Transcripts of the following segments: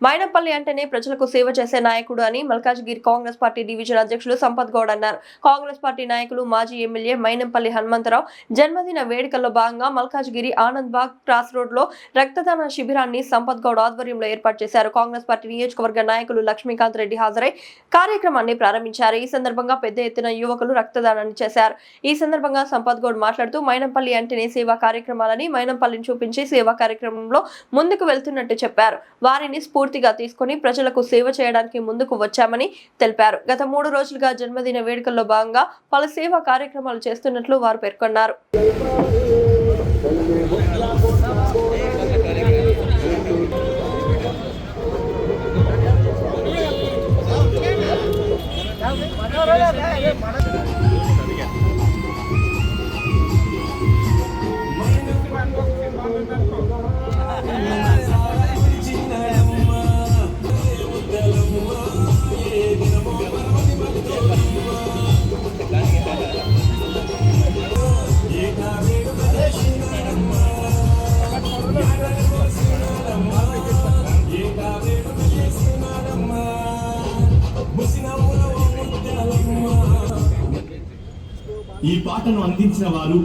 మైనంపల్లి అంటేనే ప్రజలకు సేవ చేసే నాయకుడు అని మల్కాజ్గిరి కాంగ్రెస్ పార్టీ డివిజన్ అధ్యక్షులు సంపత్ గౌడ్ అన్నారు. కాంగ్రెస్ పార్టీ నాయకులు మాజీ ఎమ్మెల్యే మైనంపల్లి హనుమంతరావు జన్మదిన వేడుకల్లో భాగంగా మల్కాజ్గిరి ఆనంద్ బాగ్ క్రాస్ రోడ్ లో రక్తదాన శిబిరాన్ని సంపత్ గౌడ్ ఆధ్వర్యంలో ఏర్పాటు చేశారు. కాంగ్రెస్ పార్టీ నియోజకవర్గ నాయకులు లక్ష్మీకాంత్ రెడ్డి హాజరై కార్యక్రమాన్ని ప్రారంభించారు. ఈ సందర్భంగా పెద్ద ఎత్తున యువకులు రక్తదానాన్ని చేశారు. ఈ సందర్భంగా సంపత్ గౌడ్ మాట్లాడుతూ మైనంపల్లి అంటేనే సేవా కార్యక్రమాలని, మైనంపల్లిని చూపించి సేవా కార్యక్రమంలో ముందుకు వెళ్తున్నట్టు చెప్పారు. వారిని స్ఫూర్తిగా తీసుకుని ప్రజలకు సేవ చేయడానికి ముందుకు వచ్చామని తెలిపారు. గత 3 రోజులుగా జన్మదిన వేడుకల్లో భాగంగా పలు సేవా కార్యక్రమాలు చేస్తున్నట్లు వారు పేర్కొన్నారు. ఈ పాటను అందించిన వారు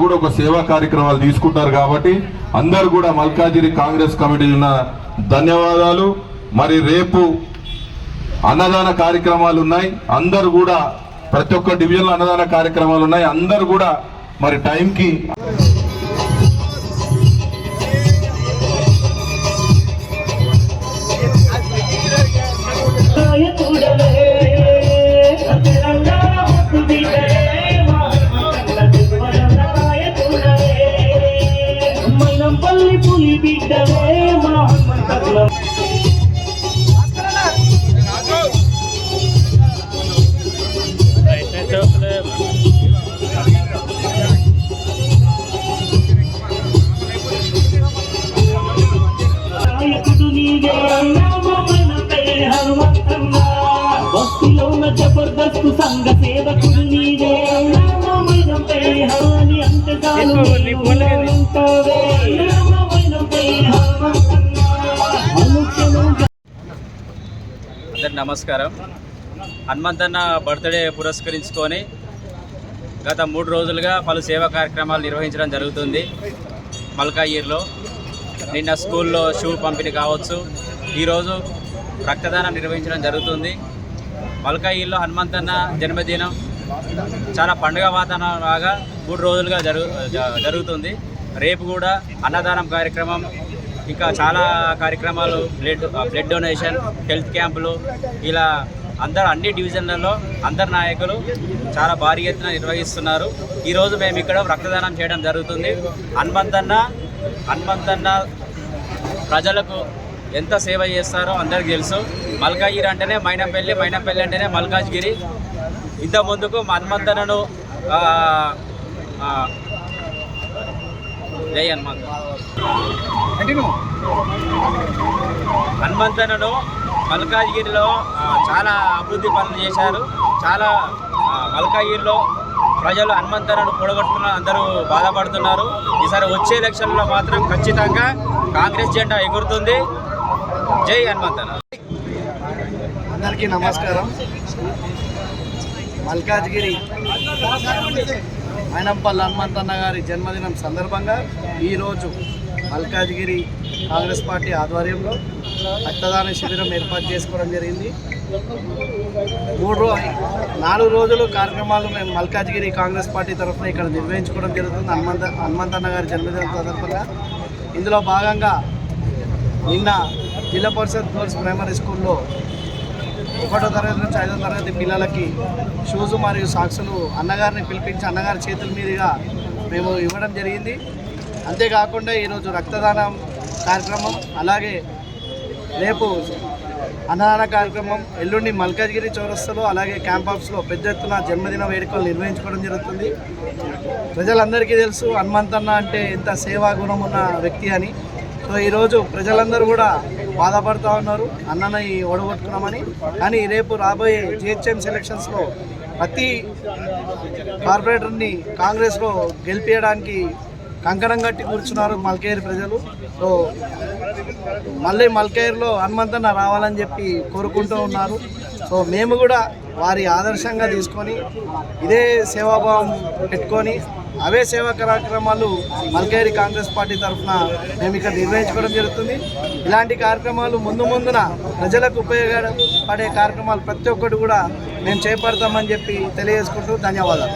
కూడా ఒక సేవా కార్యక్రమాలు తీసుకుంటారు కాబట్టి అందరు కూడా మల్కాజిగిరి కాంగ్రెస్ కమిటీ ఉన్న ధన్యవాదాలు. మరి రేపు అన్నదాన కార్యక్రమాలు ఉన్నాయి. అందరు కూడా ప్రతి ఒక్క డివిజన్లో అన్నదాన కార్యక్రమాలు ఉన్నాయి. అందరు కూడా మరి టైంకి జబర్దస్త్ సంఘ సేవకుడు నీవే అందరికి నమస్కారం. హనుమంతన్న బర్త్డే పురస్కరించుకొని గత 3 రోజులుగా పలు సేవా కార్యక్రమాలు నిర్వహించడం జరుగుతుంది. మల్కాజ్గిరిలో నిన్న స్కూల్లో షూ పంపిణీ కావచ్చు, ఈరోజు రక్తదానం నిర్వహించడం జరుగుతుంది. మల్కాజ్గిరిలో హనుమంతన్న జన్మదినం చాలా పండుగ వాతావరణం లాగా 3 రోజులుగా జరుగుతుంది. రేపు కూడా అన్నదానం కార్యక్రమం, ఇంకా చాలా కార్యక్రమాలు, బ్లడ్ డొనేషన్, హెల్త్ క్యాంపులు, ఇలా అన్ని డివిజన్లలో అందరు నాయకులు చాలా భారీ ఎత్తున నిర్వహిస్తున్నారు. ఈరోజు మేము ఇక్కడ రక్తదానం చేయడం జరుగుతుంది. హనుమంతన్న ప్రజలకు ఎంత సేవ చేస్తారో అందరికీ తెలుసు. మల్కాజ్గిరి అంటేనే మైనంపల్లి, మైనంపల్లి అంటేనే మల్కాజ్గిరి. ఇంత ముందుకు హనుమంతన్నను జై హనుమంత్. హనుమంతన్నను మల్కాజ్గిరిలో చాలా అభివృద్ధి పనులు చేశారు. చాలా మల్కాజ్గిరిలో ప్రజలు హనుమంతన్నను కూడగొట్టుకున్న అందరూ బాధపడుతున్నారు. ఈసారి వచ్చే ఎలక్షన్లో మాత్రం ఖచ్చితంగా కాంగ్రెస్ జెండా ఎగురుతుంది. జై హనుమంతన్న. అందరికీ నమస్కారం. మల్కాజ్గిరి మైనంపల్లి హనుమంతన్న గారి జన్మదినం సందర్భంగా ఈరోజు మల్కాజ్గిరి కాంగ్రెస్ పార్టీ ఆధ్వర్యంలో రక్తదాన శిబిరం ఏర్పాటు చేసుకోవడం జరిగింది. 4 రోజులు కార్యక్రమాలు మేము మల్కాజ్గిరి కాంగ్రెస్ పార్టీ తరఫున ఇక్కడ నిర్వహించుకోవడం జరుగుతుంది హనుమంతన్న గారి జన్మదినం సందర్భంగా. ఇందులో భాగంగా నిన్న జిల్లా పరిషత్ గర్ల్స్ ప్రైమరీ స్కూల్లో 1వ తరగతి నుంచి 5వ తరగతి పిల్లలకి షూస్ మరియు సాక్సులు అన్నగారిని పిలిపించి అన్నగారి చేతుల మీదుగా మేము ఇవ్వడం జరిగింది. అంతేకాకుండా ఈరోజు రక్తదానం కార్యక్రమం, అలాగే రేపు అన్నదాన కార్యక్రమం, ఎల్లుండి మల్కాజ్గిరి చౌరస్తాలో అలాగే క్యాంప్ ఆఫీస్లో పెద్ద ఎత్తున జన్మదిన వేడుకలు నిర్వహించుకోవడం జరుగుతుంది. ప్రజలందరికీ తెలుసు హనుమంతన్న అంటే ఎంత సేవా గుణం ఉన్న వ్యక్తి అని. సో ఈరోజు ప్రజలందరూ కూడా బాధపడుతూ ఉన్నారు అన్నని ఓడగొట్టుకున్నామని. కానీ రేపు రాబోయే జిహెచ్ఎంసీ ఎలక్షన్స్లో ప్రతి కార్పొరేటర్ని కాంగ్రెస్లో గెలిపించడానికి కంకణం కట్టి కూర్చున్నారు మల్కేరు ప్రజలు. సో మళ్ళీ మల్కేరులో హనుమంతన్న రావాలని చెప్పి కోరుకుంటూ ఉన్నారు. సో మేము కూడా వారి ఆదర్శంగా తీసుకొని ఇదే సేవాభావం పెట్టుకొని అవే సేవా కార్యక్రమాలు మల్కేరి కాంగ్రెస్ పార్టీ తరఫున మేము ఇక్కడ నిర్వహించుకోవడం జరుగుతుంది. ఇలాంటి కార్యక్రమాలు ముందున ప్రజలకు ఉపయోగపడే కార్యక్రమాలు ప్రతి ఒక్కటి కూడా మేము చేపడతామని చెప్పి తెలియజేసుకుంటూ ధన్యవాదాలు.